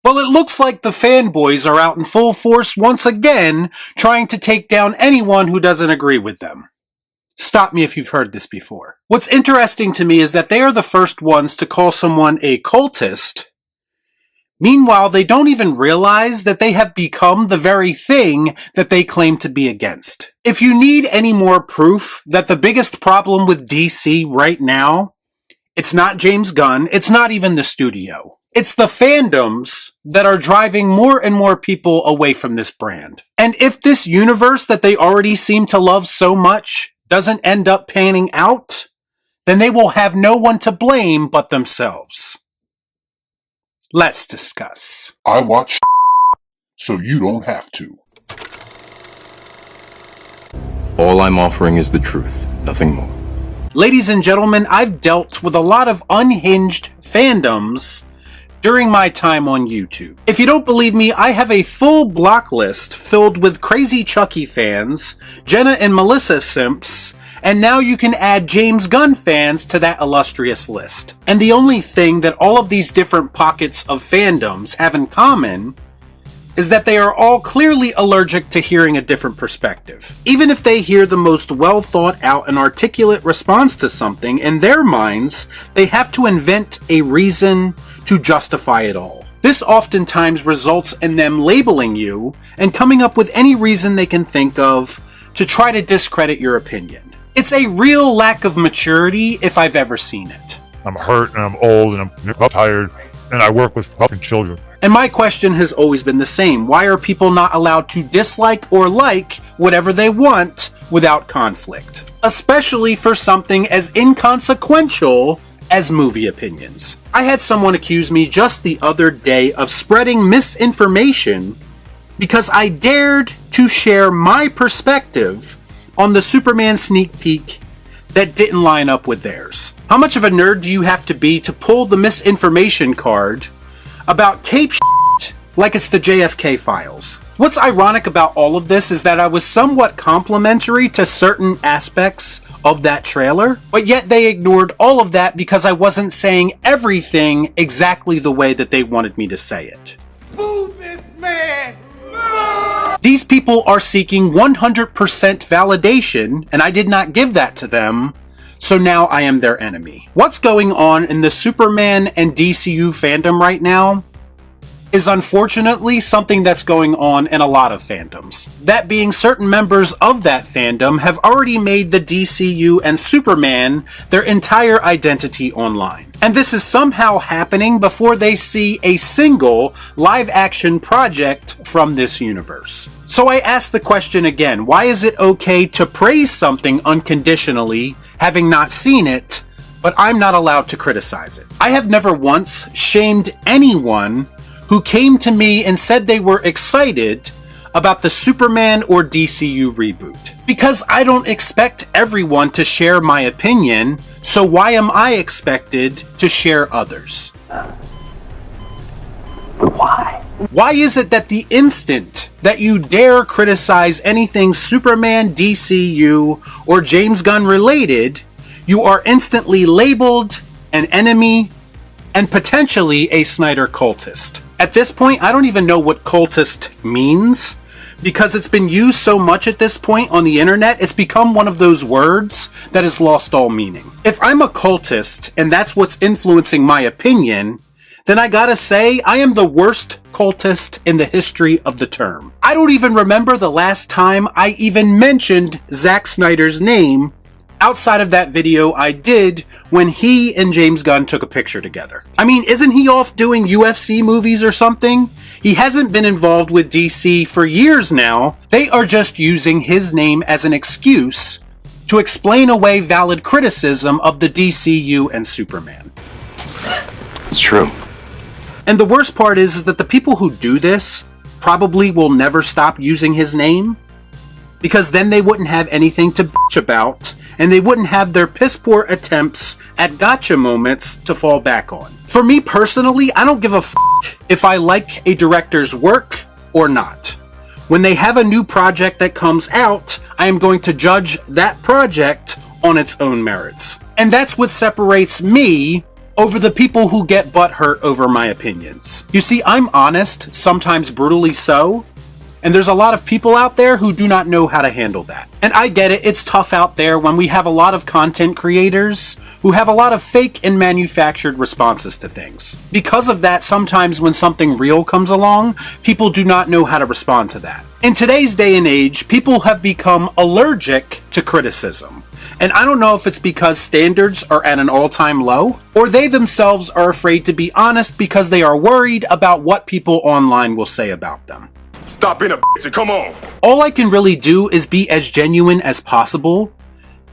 Well, it looks like the fanboys are out in full force once again, trying to take down anyone who doesn't agree with them. Stop me if you've heard this before. What's interesting to me is that they are the first ones to call someone a cultist. Meanwhile, they don't even realize that they have become the very thing that they claim to be against. If you need any more proof that the biggest problem with DC right now, it's not James Gunn, it's not even the studio. It's the fandoms that are driving more and more people away from this brand. And if this universe that they already seem to love so much doesn't end up panning out, then they will have no one to blame but themselves. Let's discuss. I watch so you don't have to. All I'm offering is the truth, nothing more. Ladies and gentlemen, I've dealt with a lot of unhinged fandoms during my time on YouTube. If you don't believe me, I have a full block list filled with crazy Chucky fans, Jenna and Melissa simps, and now you can add James Gunn fans to that illustrious list. And the only thing that all of these different pockets of fandoms have in common is that they are all clearly allergic to hearing a different perspective. Even if they hear the most well thought out and articulate response to something, in their minds, they have to invent a reason to justify it all. This oftentimes results in them labeling you and coming up with any reason they can think of to try to discredit your opinion. It's a real lack of maturity if I've ever seen it. I'm hurt and I'm old and I'm tired and I work with fucking children. And my question has always been the same. Why are people not allowed to dislike or like whatever they want without conflict? Especially for something as inconsequential as movie opinions. I had someone accuse me just the other day of spreading misinformation because I dared to share my perspective on the Superman sneak peek that didn't line up with theirs. How much of a nerd do you have to be to pull the misinformation card about cape shit like it's the JFK files? What's ironic about all of this is that I was somewhat complimentary to certain aspects of that trailer, but yet they ignored all of that because I wasn't saying everything exactly the way that they wanted me to say it. Boo this man! These people are seeking 100% validation, and I did not give that to them, so now I am their enemy. What's going on in the Superman and DCU fandom right now is unfortunately something that's going on in a lot of fandoms. That being, certain members of that fandom have already made the DCU and Superman their entire identity online. And this is somehow happening before they see a single live-action project from this universe. So I ask the question again, why is it okay to praise something unconditionally, having not seen it, but I'm not allowed to criticize it? I have never once shamed anyone who came to me and said they were excited about the Superman or DCU reboot. Because I don't expect everyone to share my opinion, so why am I expected to share others? But why? Why is it that the instant that you dare criticize anything Superman, DCU, or James Gunn related, you are instantly labeled an enemy and potentially a Snyder cultist? At this point, I don't even know what cultist means, because it's been used so much at this point on the internet, it's become one of those words that has lost all meaning. If I'm a cultist, and that's what's influencing my opinion, then I gotta say, I am the worst cultist in the history of the term. I don't even remember the last time I even mentioned Zack Snyder's name outside of that video I did when he and James Gunn took a picture together. I mean, isn't he off doing UFC movies or something? He hasn't been involved with DC for years now. They are just using his name as an excuse to explain away valid criticism of the DCU and Superman. It's true. And the worst part is that the people who do this probably will never stop using his name, because then they wouldn't have anything to bitch about, and they wouldn't have their piss-poor attempts at gotcha moments to fall back on. For me personally, I don't give a f*** if I like a director's work or not. When they have a new project that comes out, I am going to judge that project on its own merits. And that's what separates me over the people who get butthurt over my opinions. You see, I'm honest, sometimes brutally so, and there's a lot of people out there who do not know how to handle that. And I get it, it's tough out there when we have a lot of content creators who have a lot of fake and manufactured responses to things. Because of that, sometimes when something real comes along, people do not know how to respond to that. In today's day and age, people have become allergic to criticism. And I don't know if it's because standards are at an all-time low, or they themselves are afraid to be honest because they are worried about what people online will say about them. Stop being a bitch and come on. All I can really do is be as genuine as possible,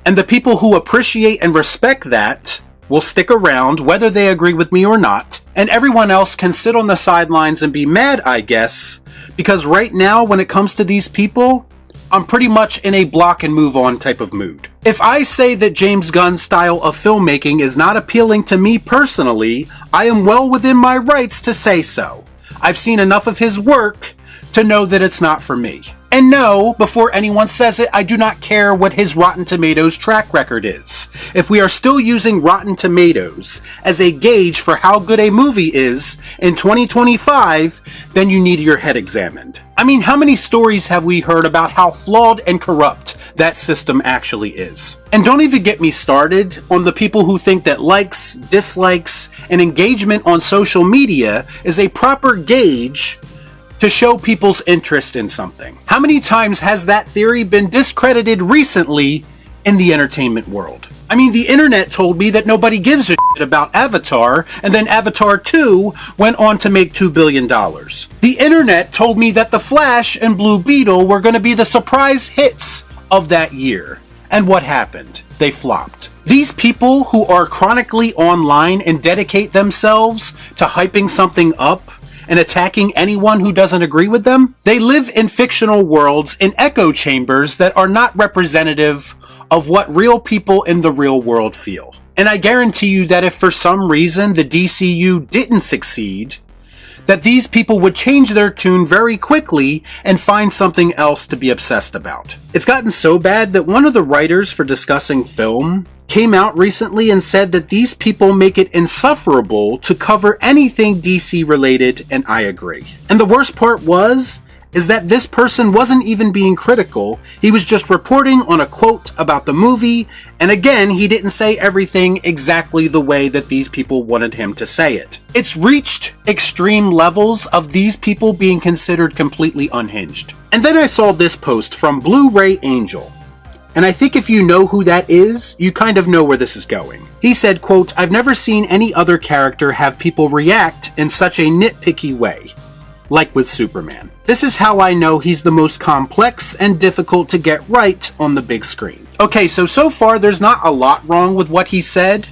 and the people who appreciate and respect that will stick around whether they agree with me or not, and everyone else can sit on the sidelines and be mad, I guess, because right now when it comes to these people, I'm pretty much in a block and move on type of mood. If I say that James Gunn's style of filmmaking is not appealing to me personally, I am well within my rights to say so. I've seen enough of his work to know that it's not for me. And no, before anyone says it, I do not care what his Rotten Tomatoes track record is. If we are still using Rotten Tomatoes as a gauge for how good a movie is in 2025, then you need your head examined. I mean, how many stories have we heard about how flawed and corrupt that system actually is? And don't even get me started on the people who think that likes, dislikes, and engagement on social media is a proper gauge to show people's interest in something. How many times has that theory been discredited recently in the entertainment world? I mean, the internet told me that nobody gives a shit about Avatar, and then Avatar 2 went on to make $2 billion. The internet told me that The Flash and Blue Beetle were going to be the surprise hits of that year. And what happened? They flopped. These people who are chronically online and dedicate themselves to hyping something up and attacking anyone who doesn't agree with them, they live in fictional worlds in echo chambers that are not representative of what real people in the real world feel. And I guarantee you that if for some reason the DCU didn't succeed, that these people would change their tune very quickly and find something else to be obsessed about. It's gotten so bad that one of the writers for Discussing Film came out recently and said that these people make it insufferable to cover anything DC related, and I agree. And the worst part is that this person wasn't even being critical, he was just reporting on a quote about the movie, and again, he didn't say everything exactly the way that these people wanted him to say it. It's reached extreme levels of these people being considered completely unhinged. And then I saw this post from Blu-ray Angel. And I think if you know who that is, you kind of know where this is going. He said, quote, "I've never seen any other character have people react in such a nitpicky way, like with Superman. This is how I know he's the most complex and difficult to get right on the big screen." Okay, so far there's not a lot wrong with what he said.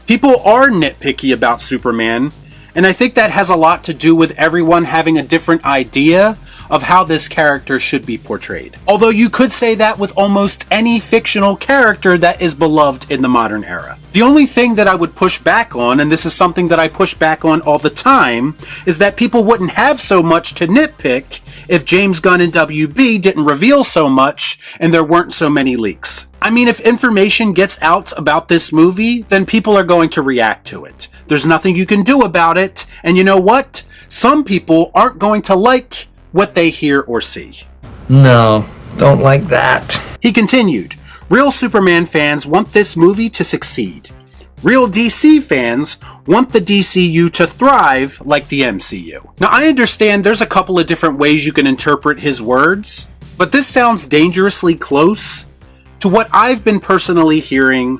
People are nitpicky about Superman, and I think that has a lot to do with everyone having a different idea of how this character should be portrayed. Although you could say that with almost any fictional character that is beloved in the modern era. The only thing that I would push back on, and this is something that I push back on all the time, is that people wouldn't have so much to nitpick if James Gunn and WB didn't reveal so much and there weren't so many leaks. I mean, if information gets out about this movie, then people are going to react to it. There's nothing you can do about it, and you know what? Some people aren't going to like what they hear or see. No, don't like that. He continued, "Real Superman fans want this movie to succeed. Real DC fans want the DCU to thrive like the MCU." Now, I understand there's a couple of different ways you can interpret his words, but this sounds dangerously close to what I've been personally hearing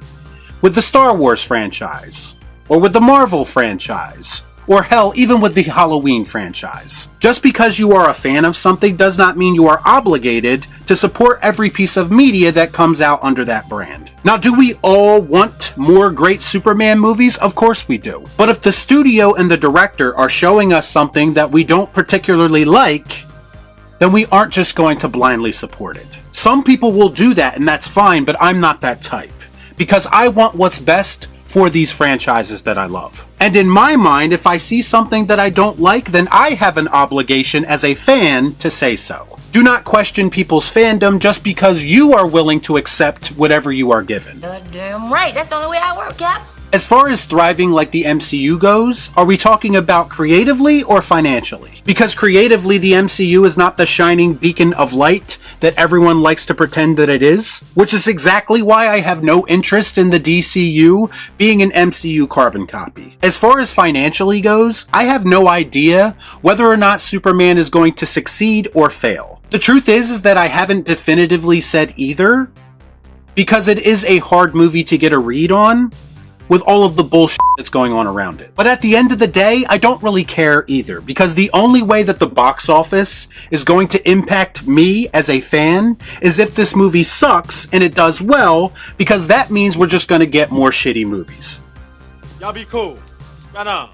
with the Star Wars franchise, or with the Marvel franchise, or hell, even with the Halloween franchise. Just because you are a fan of something does not mean you are obligated to support every piece of media that comes out under that brand. Now, do we all want more great Superman movies? Of course we do. But if the studio and the director are showing us something that we don't particularly like, then we aren't just going to blindly support it. Some people will do that, and that's fine, but I'm not that type. Because I want what's best for these franchises that I love. And in my mind, if I see something that I don't like, then I have an obligation as a fan to say so. Do not question people's fandom just because you are willing to accept whatever you are given. Damn right, that's the only way I work, Cap. As far as thriving like the MCU goes, are we talking about creatively or financially? Because creatively, the MCU is not the shining beacon of light that everyone likes to pretend that it is, which is exactly why I have no interest in the DCU being an MCU carbon copy. As far as financially goes, I have no idea whether or not Superman is going to succeed or fail. The truth is that I haven't definitively said either, because it is a hard movie to get a read on, with all of the bullshit that's going on around it. But at the end of the day, I don't really care either, because the only way that the box office is going to impact me as a fan is if this movie sucks and it does well, because that means we're just going to get more shitty movies. Y'all be cool. Right on.